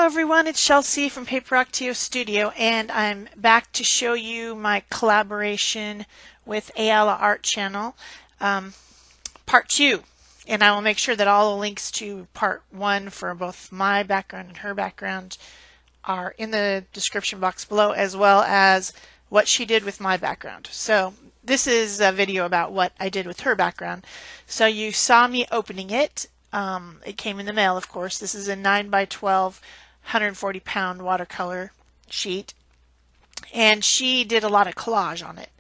everyone, it's Shel from Paper Octio Studio, and I'm back to show you my collaboration with Ayala Art channel, part 2. And I will make sure that all the links to part 1 for both my background and her background are in the description box below, as well as what she did with my background. So this is a video about what I did with her background. So you saw me opening it. It came in the mail, of course. This is a 9 by 12, 140-pound watercolor sheet, and she did a lot of collage on it.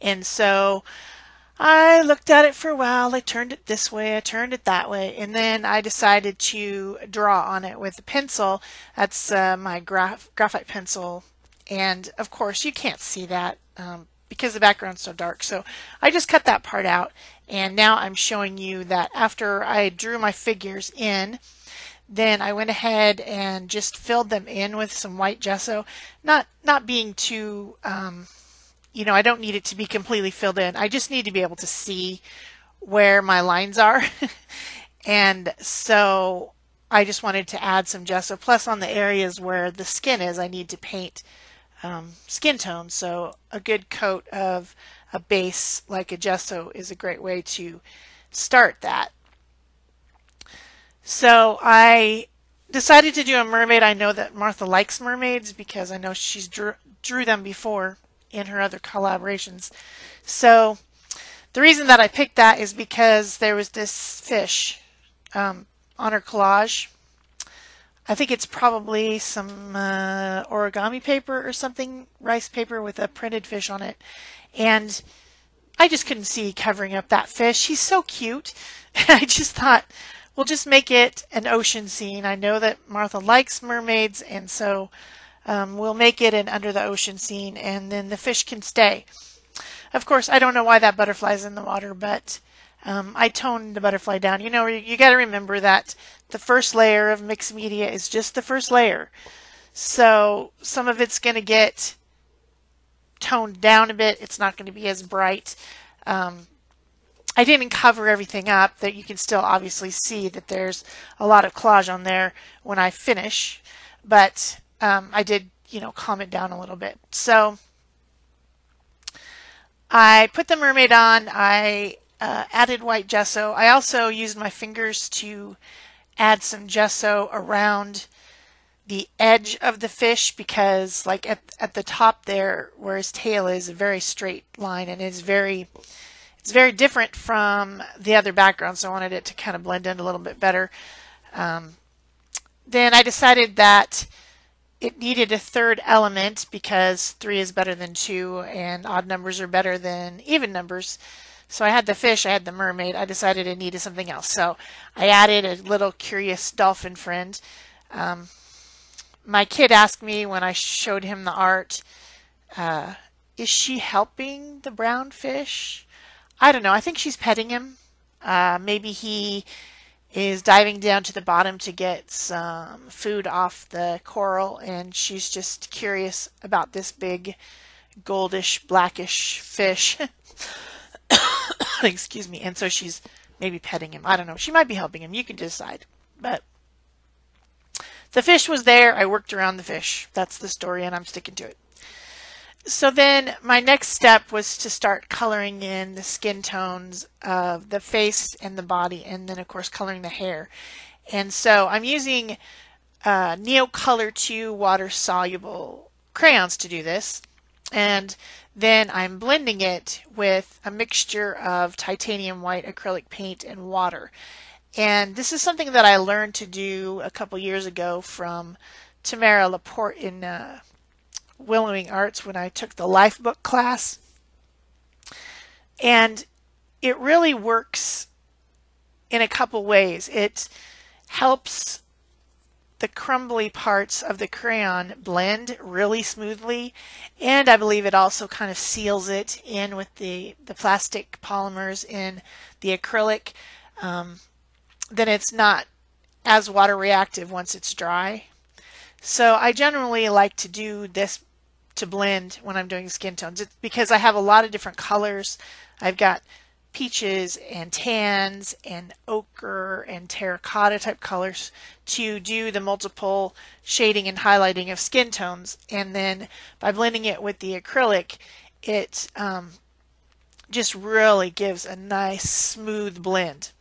And so I looked at it for a while. I turned it this way, I turned it that way, and then I decided to draw on it with a pencil. That's my graphite pencil, and of course you can't see that because the background's so dark. So I just cut that part out, and now I'm showing you that after I drew my figures in, then I went ahead and just filled them in with some white gesso, not being too I don't need it to be completely filled in. I just need to be able to see where my lines are. And so I just wanted to add some gesso. Plus on the areas where the skin is, I need to paint skin tone. So a good coat of a base like a gesso is a great way to start that. So I decided to do a mermaid. I know that Martha likes mermaids because I know she's drew them before in her other collaborations. So the reason that I picked that is because there was this fish on her collage. I think it's probably some origami paper or something, rice paper with a printed fish on it. And I just couldn't see covering up that fish. He's so cute. I just thought, we'll just make it an ocean scene. I know that Martha likes mermaids, and so we'll make it an under the ocean scene, and then the fish can stay. Of course, I don't know why that butterfly's in the water, but I toned the butterfly down. You know, you got to remember that the first layer of mixed media is just the first layer. So some of it's going to get toned down a bit. It's not going to be as bright. I didn't cover everything up. That you can still obviously see that there's a lot of collage on there when I finish, but I did, calm it down a little bit. So I put the mermaid on. I added white gesso. I also used my fingers to add some gesso around the edge of the fish because, like at the top there, where his tail is, a very straight line, and it's very different from the other background. So I wanted it to kind of blend in a little bit better. Then I decided that it needed a third element because 3 is better than 2 and odd numbers are better than even numbers. So I had the fish, I had the mermaid. I decided it needed something else. So I added a little curious dolphin friend. My kid asked me when I showed him the art, is she helping the brown fish? I don't know. I think she's petting him. Maybe he is diving down to the bottom to get some food off the coral, and she's just curious about this big goldish blackish fish. Excuse me. And so she's maybe petting him. I don't know. She might be helping him. You can decide. But the fish was there. I worked around the fish. That's the story, and I'm sticking to it. So then my next step was to start coloring in the skin tones of the face and the body, and then of course coloring the hair. And so I'm using neocolor 2 water soluble crayons to do this, and then I'm blending it with a mixture of titanium white, acrylic paint, and water. And this is something that I learned to do a couple years ago from Tamara Laporte in Willowing Arts when I took the Life Book class, and it really works in a couple ways. It helps the crumbly parts of the crayon blend really smoothly, and I believe it also kind of seals it in with the plastic polymers in the acrylic. Then it's not as water reactive once it's dry. So I generally like to do this to blend when I'm doing skin tones. It's because I have a lot of different colors. I've got peaches and tans and ochre and terracotta type colors to do the multiple shading and highlighting of skin tones. And then by blending it with the acrylic, it just really gives a nice smooth blend,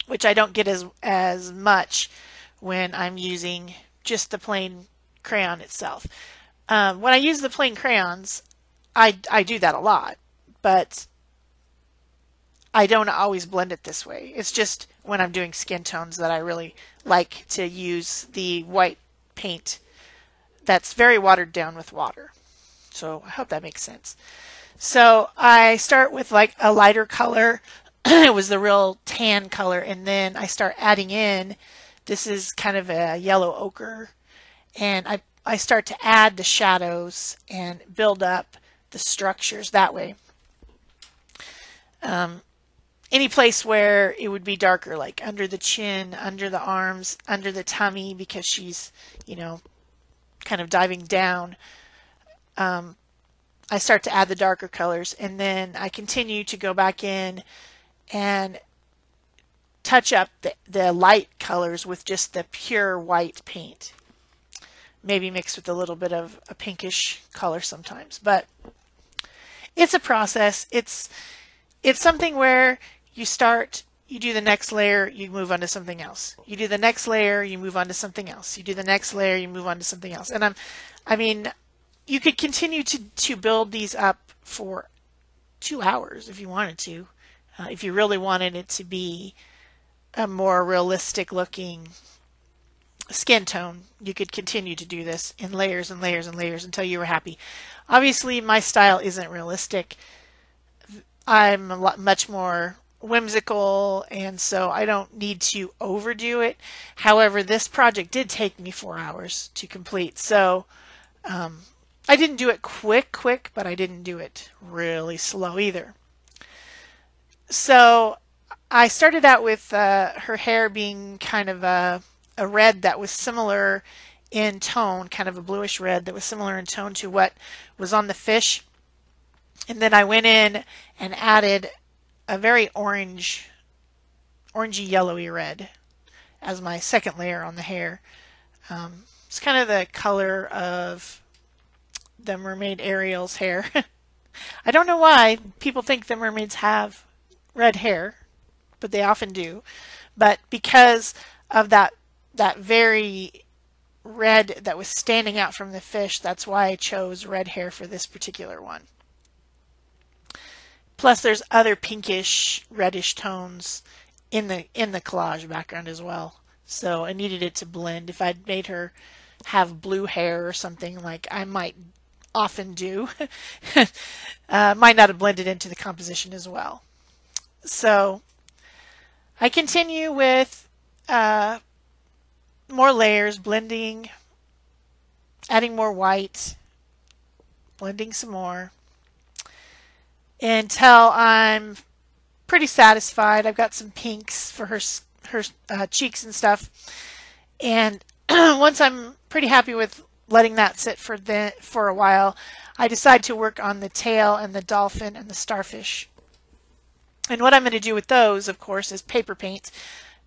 which I don't get as much when I'm using just the plain crayon itself. When I use the plain crayons, I do that a lot, but I don't always blend it this way. It's just when I'm doing skin tones that I really like to use the white paint that's very watered down with water. So I hope that makes sense. So I start with like a lighter color. It was the real tan color, and then I start adding in, this is kind of a yellow ochre, and I start to add the shadows and build up the structures that way. Any place where it would be darker, like under the chin, under the arms, under the tummy, because she's, you know, kind of diving down, I start to add the darker colors, and then I continue to go back in and touch up the light colors with just the pure white paint, maybe mixed with a little bit of a pinkish color sometimes. But it's a process. It's something where you start, you do the next layer, you move on to something else. You do the next layer, you move on to something else. You do the next layer, you move on to something else. And I mean, you could continue to build these up for 2 hours if you wanted to. If you really wanted it to be a more realistic looking skin tone, you could continue to do this in layers and layers and layers until you were happy. Obviously, my style isn't realistic. I'm much more whimsical, and so I don't need to overdo it. However, this project did take me 4 hours to complete, so I didn't do it quick, but I didn't do it really slow either. So I started out with her hair being kind of a red that was similar in tone, kind of a bluish red that was similar in tone to what was on the fish. And then I went in and added a very orangey yellowy red as my second layer on the hair. It's kind of the color of the mermaid Ariel's hair. I don't know why people think the mermaids have red hair, but they often do. But because of that very red that was standing out from the fish, that's why I chose red hair for this particular one. Plus there's other pinkish reddish tones in the collage background as well. So I needed it to blend. If I'd made her have blue hair or something, like I might often do, might not have blended into the composition as well. So I continue with more layers, blending, adding more white, blending some more, until I'm pretty satisfied. I've got some pinks for her cheeks and stuff, and once I'm pretty happy with letting that sit for a while, I decide to work on the tail and the dolphin and the starfish. And what I'm going to do with those, of course, is paper paint,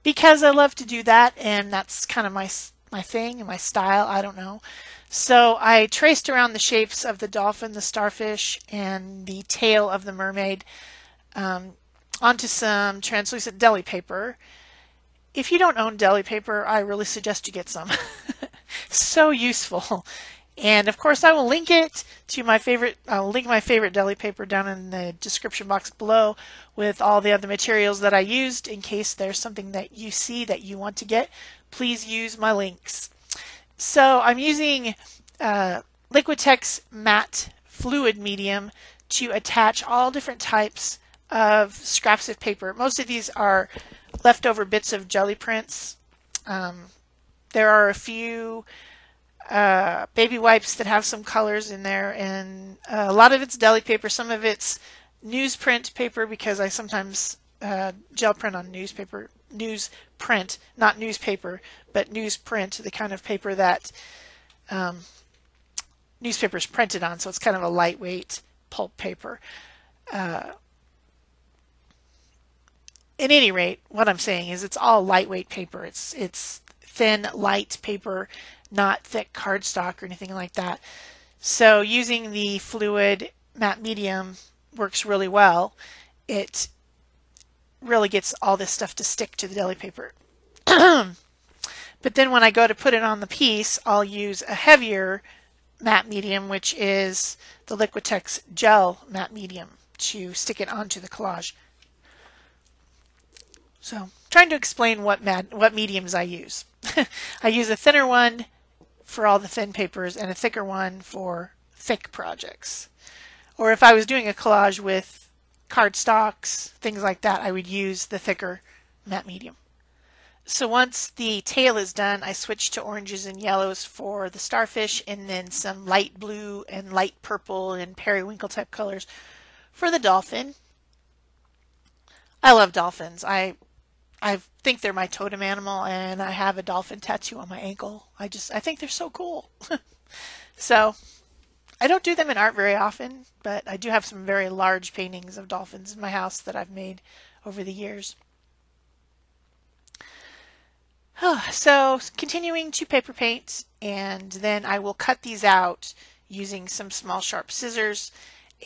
because I love to do that, and that's kind of my thing and my style. I don't know. So I traced around the shapes of the dolphin, the starfish, and the tail of the mermaid onto some translucent deli paper. If you don't own deli paper, I really suggest you get some. So useful. And of course, I will link it to my favorite. I'll link my favorite deli paper down in the description box below with all the other materials that I used. In case there's something that you see that you want to get, please use my links. So I'm using Liquitex matte fluid medium to attach all different types of scraps of paper. Most of these are leftover bits of jelly prints. There are a few baby wipes that have some colors in there, and a lot of it's deli paper. Some of it's newsprint paper, because I sometimes gel print on newspaper, newsprint, not newspaper, but newsprint, the kind of paper that newspaper is printed on, so it's kind of a lightweight pulp paper. at any rate, what I'm saying is it's all lightweight paper. It's thin, light paper, not thick cardstock or anything like that. So using the fluid matte medium works really well. It really gets all this stuff to stick to the deli paper. But then when I go to put it on the piece, I'll use a heavier matte medium, which is the Liquitex gel matte medium, to stick it onto the collage. So, trying to explain what mediums I use. I use a thinner one for all the thin papers and a thicker one for thick projects. Or if I was doing a collage with cardstocks, things like that, I would use the thicker matte medium. So once the tail is done, I switch to oranges and yellows for the starfish, and then some light blue and light purple and periwinkle type colors for the dolphin. I love dolphins. I think they're my totem animal, and I have a dolphin tattoo on my ankle. I think they're so cool. So I don't do them in art very often, but I do have some very large paintings of dolphins in my house that I've made over the years. So continuing to paper paint, and then I will cut these out using some small sharp scissors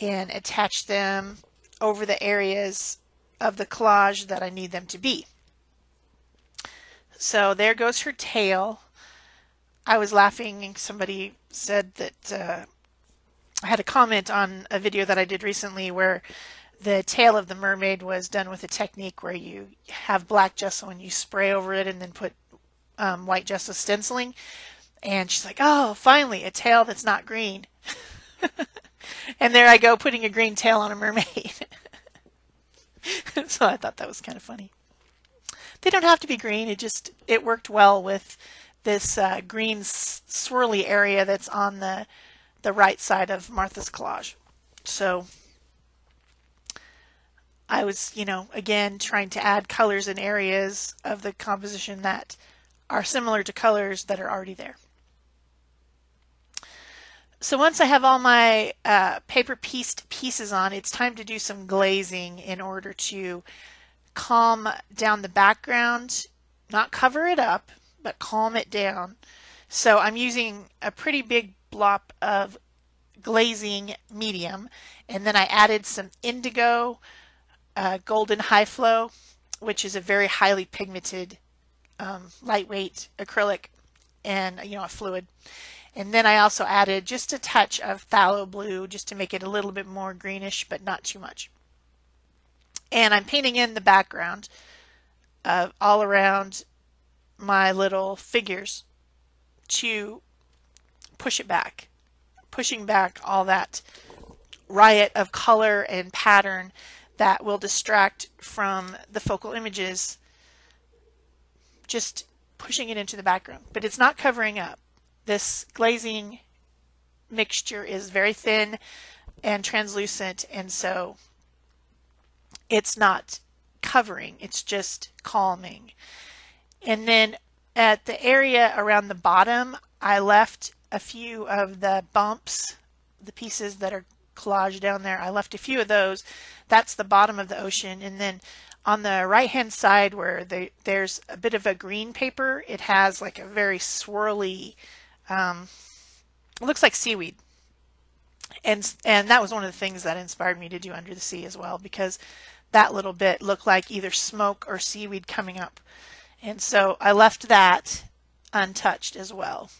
and attach them over the areas of the collage that I need them to be. So there goes her tail. I was laughing. Somebody said that I had a comment on a video that I did recently where the tail of the mermaid was done with a technique where you have black gesso and you spray over it and then put white gesso stenciling. And she's like, oh, finally, a tail that's not green. And there I go putting a green tail on a mermaid. So I thought that was kind of funny. They don't have to be green. It worked well with this green swirly area that's on the right side of Martha's collage. So I was, again, trying to add colors in areas of the composition that are similar to colors that are already there. So once I have all my paper pieced pieces on, it's time to do some glazing in order to calm down the background, not cover it up, but calm it down. So I'm using a pretty big blob of glazing medium, and then I added some indigo golden high flow, which is a very highly pigmented lightweight acrylic and a fluid. And then I also added just a touch of phthalo blue just to make it a little bit more greenish, but not too much. And I'm painting in the background all around my little figures to push it back, pushing back all that riot of color and pattern that will distract from the focal images, just pushing it into the background. But it's not covering up. This glazing mixture is very thin and translucent, and so it's not covering, it's just calming. And then at the area around the bottom, I left a few of the bumps, the pieces that are collaged down there. I left a few of those. That's the bottom of the ocean. And then on the right hand side where there's a bit of a green paper, it has like a very swirly, it looks like seaweed. And that was one of the things that inspired me to do Under the Sea as well, because that little bit looked like either smoke or seaweed coming up. And so I left that untouched as well.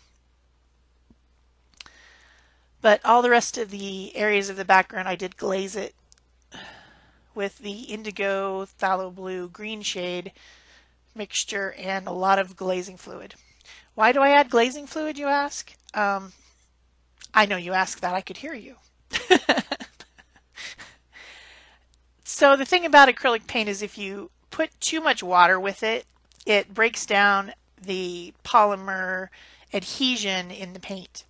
But all the rest of the areas of the background, I did glaze it with the indigo, phthalo blue, green shade mixture and a lot of glazing fluid. Why do I add glazing fluid, you ask? I know you ask that. I could hear you. So the thing about acrylic paint is if you put too much water with it, it breaks down the polymer adhesion in the paint.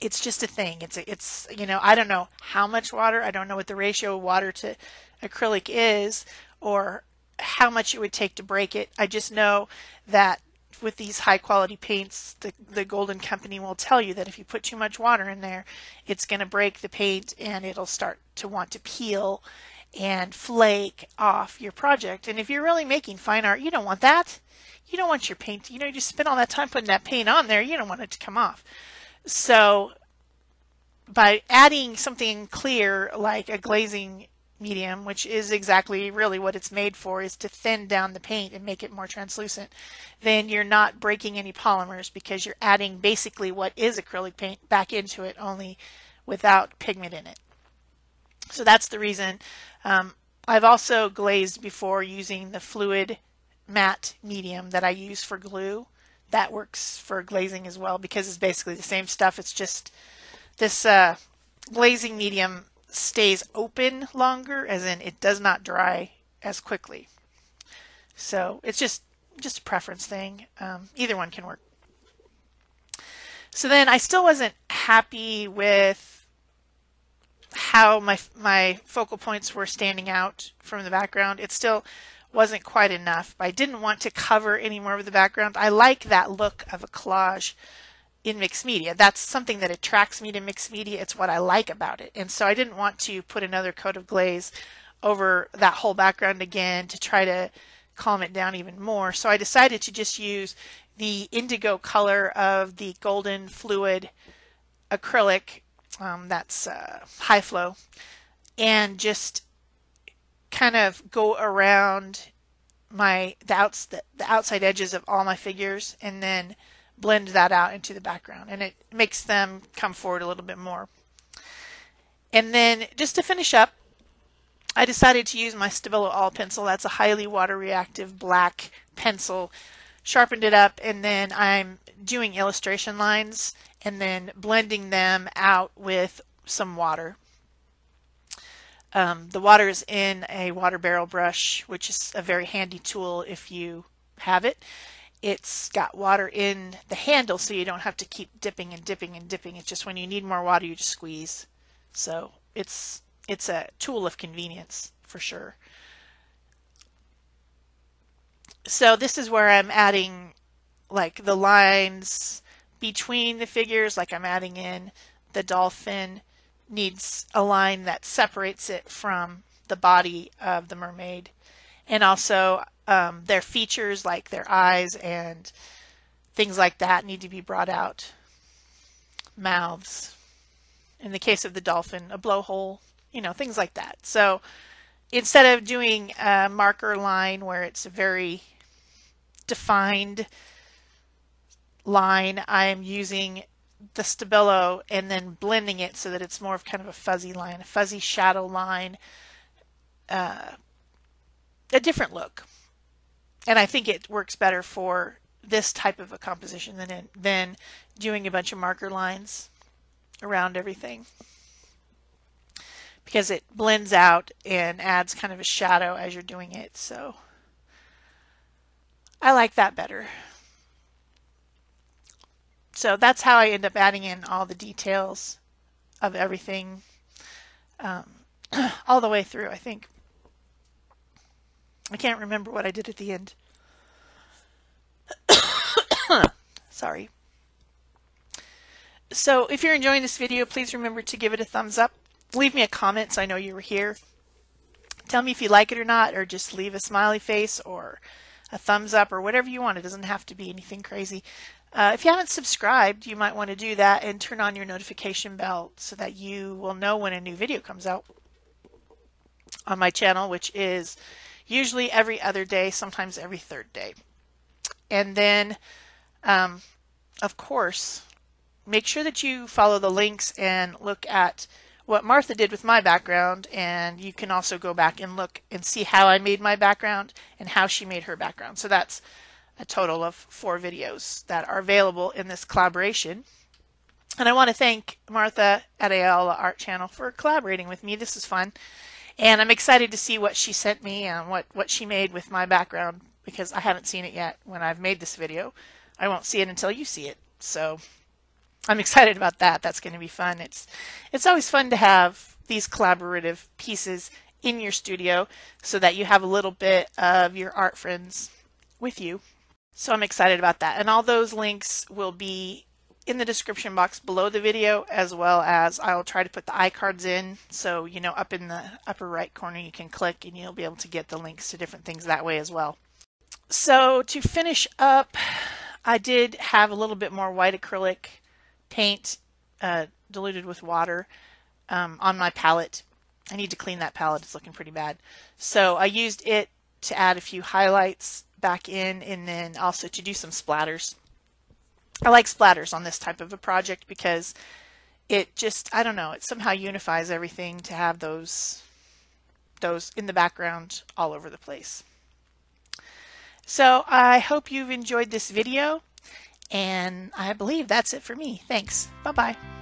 It's just a thing. It's I don't know how much water. I don't know what the ratio of water to acrylic is or how much it would take to break it. I just know that with these high quality paints, the Golden Company will tell you that if you put too much water in there, it's going to break the paint and it'll start to want to peel and flake off your project. And if you're really making fine art, you don't want that. You don't want your paint, you just spend all that time putting that paint on there, you don't want it to come off. So by adding something clear like a glazing medium, which is exactly really what it's made for, is to thin down the paint and make it more translucent, then you're not breaking any polymers because you're adding basically what is acrylic paint back into it, only without pigment in it. So that's the reason. I've also glazed before using the fluid matte medium that I use for glue. That works for glazing as well because it's basically the same stuff. It's just this glazing medium stays open longer, as in it does not dry as quickly. So it's just a preference thing. Either one can work. So then I still wasn't happy with how my focal points were standing out from the background. It still wasn't quite enough. I didn't want to cover any more of the background. I like that look of a collage in mixed media. That's something that attracts me to mixed media. It's what I like about it. And so I didn't want to put another coat of glaze over that whole background again to try to calm it down even more. So I decided to just use the indigo color of the golden fluid acrylic, that's high flow, and just kind of go around the outside edges of all my figures and then blend that out into the background, and it makes them come forward a little bit more. And then just to finish up, I decided to use my Stabilo All pencil. That's a highly water reactive black pencil. Sharpened it up, and then I'm doing illustration lines and then blending them out with some water. The water is in a water barrel brush, which is a very handy tool if you have it. It's got water in the handle, so you don't have to keep dipping and dipping and dipping. It's just when you need more water, you just squeeze. So it's a tool of convenience for sure. So this is where I'm adding like the lines between the figures, like I'm adding in the dolphin needs a line that separates it from the body of the mermaid, and also their features like their eyes and things like that need to be brought out. Mouths, in the case of the dolphin, a blowhole, things like that. So instead of doing a marker line where it's a very defined line, I am using the Stabilo and then blending it so that it's more of kind of a fuzzy line, a fuzzy shadow line, a different look. And I think it works better for this type of a composition than doing a bunch of marker lines around everything, because it blends out and adds kind of a shadow as you're doing it. So I like that better. So that's how I end up adding in all the details of everything all the way through, I think. I can't remember what I did at the end. Sorry. So if you're enjoying this video, please remember to give it a thumbs up. Leave me a comment so I know you were here. Tell me if you like it or not, or just leave a smiley face or a thumbs up or whatever you want. It doesn't have to be anything crazy. If you haven't subscribed, you might want to do that and turn on your notification bell so that you will know when a new video comes out on my channel, which is usually every other day, sometimes every third day. And then, of course, make sure that you follow the links and look at what Martha did with my background, and you can also go back and look and see how I made my background and how she made her background. So that's a total of 4 videos that are available in this collaboration. And I want to thank Martha at Ayala Art channel for collaborating with me. This is fun. And I'm excited to see what she sent me and what she made with my background, because I haven't seen it yet when I've made this video. I won't see it until you see it. So I'm excited about that. That's going to be fun. It's always fun to have these collaborative pieces in your studio so that you have a little bit of your art friends with you. So I'm excited about that. And all those links will be in the description box below the video, as well as I'll try to put the iCards in. So, you know, up in the upper right corner you can click and you'll be able to get the links to different things that way as well. So to finish up, I did have a little bit more white acrylic paint diluted with water on my palette. I need to clean that palette, it's looking pretty bad. So I used it to add a few highlights back in, and then also to do some splatters. I like splatters on this type of a project because it just, I don't know, it somehow unifies everything to have those in the background all over the place. So I hope you've enjoyed this video, and I believe that's it for me. Thanks. Bye-bye.